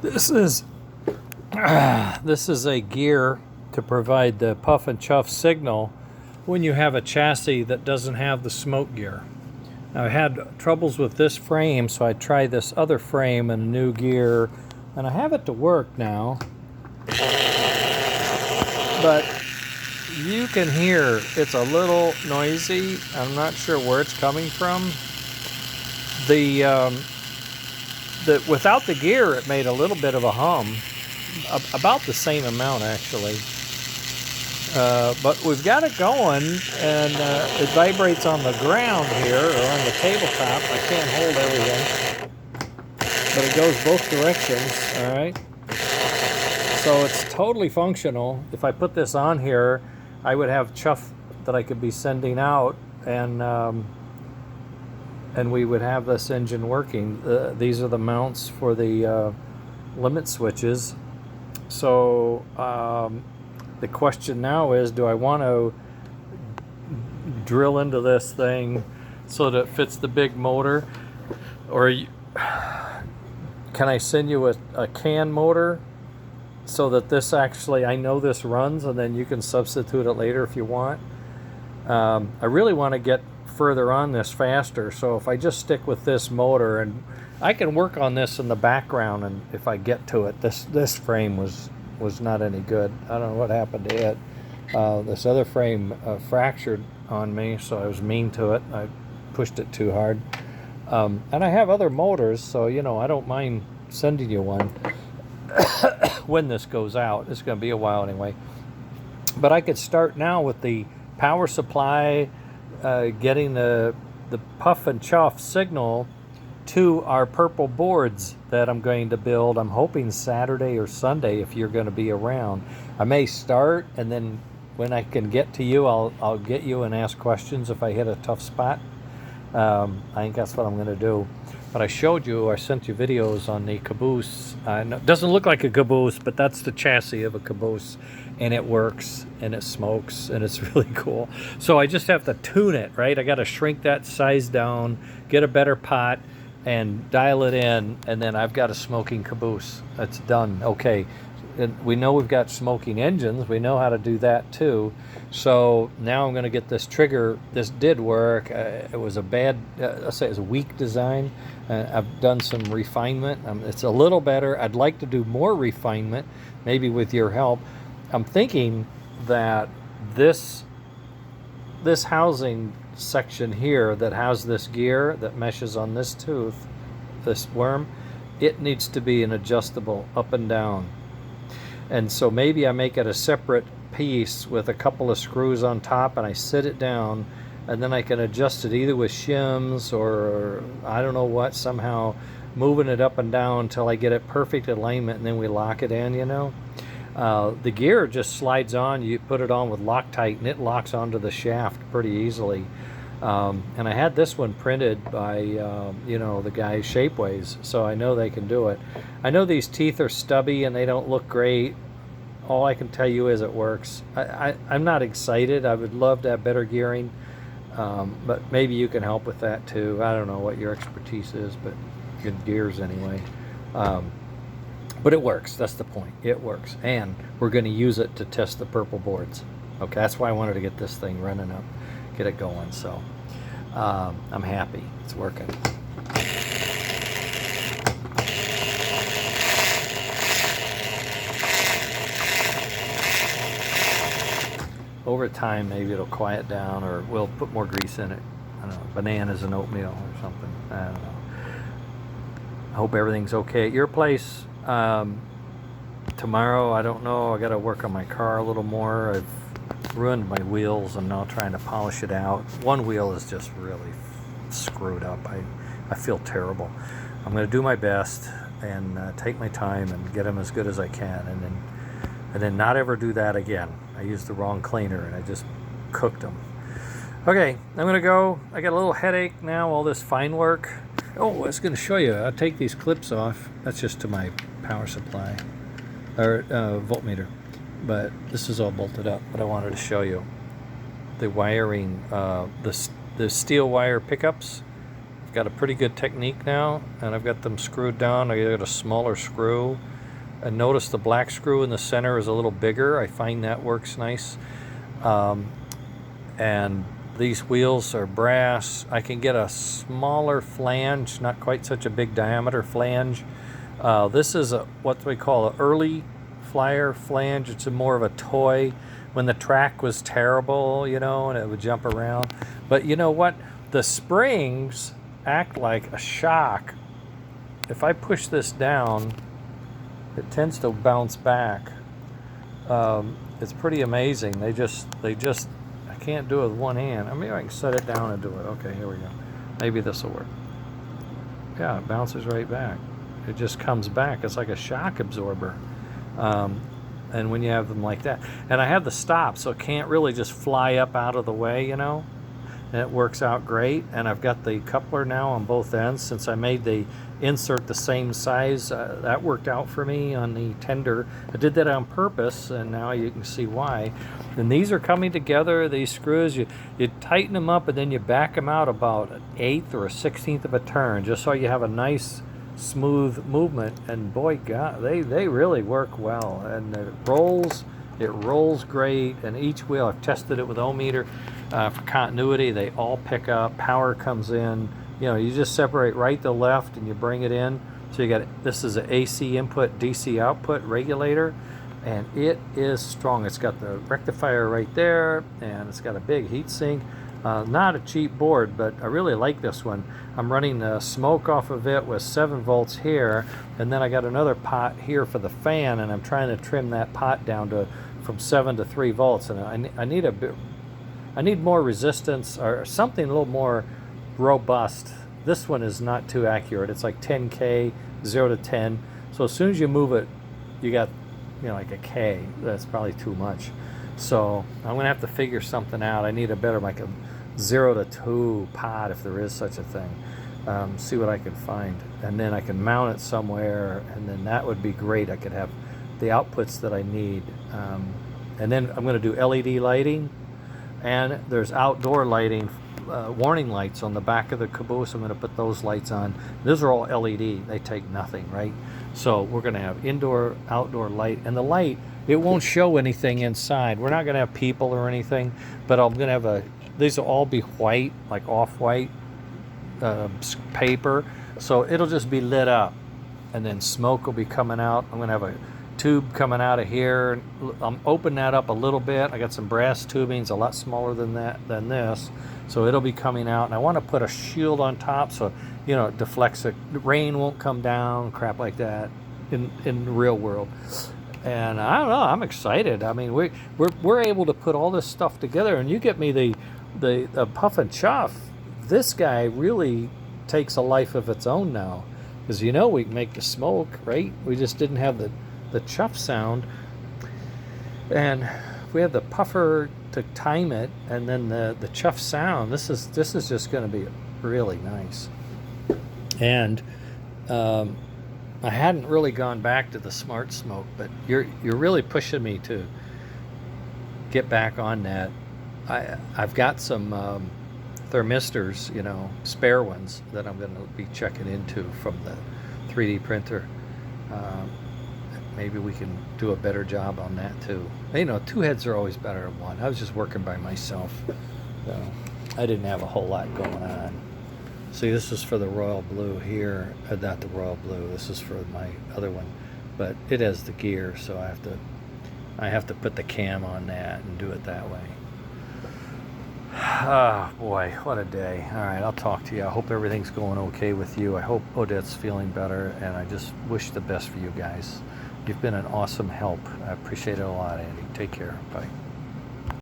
This is this is a gear to provide the puff and chuff signal when you have a chassis that doesn't have the smoke gear. Now, I had troubles with this frame, so I tried this other frame and a new gear, and I have it to work now. But you can hear it's a little noisy. I'm not sure where it's coming from. Without the gear, it made a little bit of a hum, about the same amount actually. But we've got it going, and it vibrates on the ground here, or on the tabletop. I can't hold everything, but it goes both directions, all right? So it's totally functional. If I put this on here, I would have chuff that I could be sending out, and we would have this engine working. These are the mounts for the limit switches. So the question now is, do I want to drill into this thing so that it fits the big motor, or can I send you a can motor so that this actually, I know this runs, and then you can substitute it later if you want? I really want to get further on this faster, so if I just stick with this motor, and I can work on this in the background, and if I get to it, this frame was not any good. I don't know what happened to it. This other frame fractured on me, so I was mean to it. I pushed it too hard. And I have other motors, so I don't mind sending you one when this goes out. It's going to be a while anyway. But I could start now with the power supply, getting the puff and chuff signal to our purple boards that I'm going to build. I'm hoping Saturday or Sunday, if you're going to be around. I may start, and then when I can get to you, I'll get you and ask questions if I hit a tough spot. I think that's what I'm going to do. But I sent you videos on the caboose. It doesn't look like a caboose, but that's the chassis of a caboose, and it works, and it smokes, and it's really cool. So I just have to tune it, right? I got to shrink that size down, get a better pot, and dial it in, and then I've got a smoking caboose. That's done. Okay, and we know we've got smoking engines. We know how to do that too. So now I'm going to get this trigger. This did work. It was a bad, let's say it was a weak design. I've done some refinement. It's a little better. I'd like to do more refinement, maybe with your help. I'm thinking that this housing section here that has this gear that meshes on this tooth, this worm, it needs to be an adjustable up and down. And so maybe I make it a separate piece with a couple of screws on top, and I sit it down, and then I can adjust it either with shims or I don't know what, somehow moving it up and down until I get it perfect alignment, and then we lock it in, The gear just slides on. You put it on with Loctite, and it locks onto the shaft pretty easily. And I had this one printed by, the guy Shapeways, so I know they can do it. I know these teeth are stubby and they don't look great. All I can tell you is it works. I'm not excited. I would love to have better gearing, but maybe you can help with that too. I don't know what your expertise is, but good gears anyway. But it works. That's the point. It works. And we're going to use it to test the purple boards. Okay, that's why I wanted to get this thing running up, get it going. So I'm happy. It's working. Over time, maybe it'll quiet down, or we'll put more grease in it. I don't know, bananas and oatmeal or something. I don't know. I hope everything's okay at your place. Tomorrow, I don't know. I got to work on my car a little more. I've ruined my wheels. I'm now trying to polish it out. One wheel is just really screwed up. I feel terrible. I'm going to do my best and take my time and get them as good as I can, and then not ever do that again. I used the wrong cleaner and I just cooked them. Okay, I'm going to go. I got a little headache now, all this fine work. Oh, I was going to show you. I'll take these clips off. That's just to my power supply, or voltmeter. But this is all bolted up, but I wanted to show you the wiring, the steel wire pickups. I've got a pretty good technique now, and I've got them screwed down. I got a smaller screw, And notice the black screw in the center is a little bigger. I find that works nice. And these wheels are brass. I can get a smaller flange, not quite such a big diameter flange. This is what we call an early flyer flange. It's more of a toy when the track was terrible, you know, and it would jump around. But you know what? The springs act like a shock. If I push this down, it tends to bounce back. It's pretty amazing. They just, I can't do it with one hand. I mean, I can set it down and do it. Okay, here we go. Maybe this will work. Yeah, it bounces right back. It just comes back. It's like a shock absorber. And when you have them like that, and I have the stop, so it can't really just fly up out of the way, you know, and it works out great. And I've got the coupler now on both ends. Since I made the insert the same size, that worked out for me on the tender. I did that on purpose, and now you can see why. And these are coming together, these screws. You tighten them up, and then you back them out about an 1/8 or a 1/16 of a turn, just so you have a nice smooth movement. And boy, God, they really work well. And it rolls great. And each wheel, I've tested it with ohmmeter for continuity. They all pick up. Power comes in. You know, you just separate right to left and you bring it in. So you got, this is an AC input, DC output regulator, and it is strong. It's got the rectifier right there, and it's got a big heat sink. Not a cheap board, but I really like this one. I'm running the smoke off of it with 7 volts here, and then I got another pot here for the fan, and I'm trying to trim that pot down to from 7 to 3 volts. And I need more resistance or something a little more robust. This one is not too accurate. It's like 10K, 0 to 10. So as soon as you move it, you got, you know, like a K. That's probably too much. So I'm gonna have to figure something out. I need a better, like a 0 to 2 pot, if there is such a thing. See what I can find, and then I can mount it somewhere, and then that would be great. I could have the outputs that I need, and then I'm going to do LED lighting, and there's outdoor lighting, warning lights on the back of the caboose. I'm going to put those lights on. Those are all LED. They take nothing, right? So we're going to have indoor, outdoor light, and the light, it won't show anything inside. We're not going to have people or anything, but I'm going to have these will all be white, like off-white paper, so it'll just be lit up, and then smoke will be coming out. I'm going to have a tube coming out of here. I'm opening that up a little bit. I got some brass tubings, a lot smaller than this, so it'll be coming out. And I want to put a shield on top, so you know it deflects it. The rain won't come down, crap like that, in the real world. And I don't know, I'm excited. I mean, we're able to put all this stuff together, and you get me the Puff and Chuff. This guy really takes a life of its own now, because you know we can make the smoke, right? We just didn't have the Chuff sound, and we have the puffer to time it, and then the Chuff sound. This is just going to be really nice. And I hadn't really gone back to the smart smoke, but you're really pushing me to get back on that. I've got some thermistors, you know, spare ones that I'm going to be checking into from the 3D printer. Maybe we can do a better job on that too. You know, 2 heads are always better than 1. I was just working by myself, so I didn't have a whole lot going on. See, this is for the royal blue here, not the royal blue. This is for my other one, but it has the gear, so I have to put the cam on that and do it that way. Oh boy, what a day. All right, I'll talk to you. I hope everything's going okay with you. I hope Odette's feeling better, and I just wish the best for you guys. You've been an awesome help. I appreciate it a lot, Andy. Take care. Bye.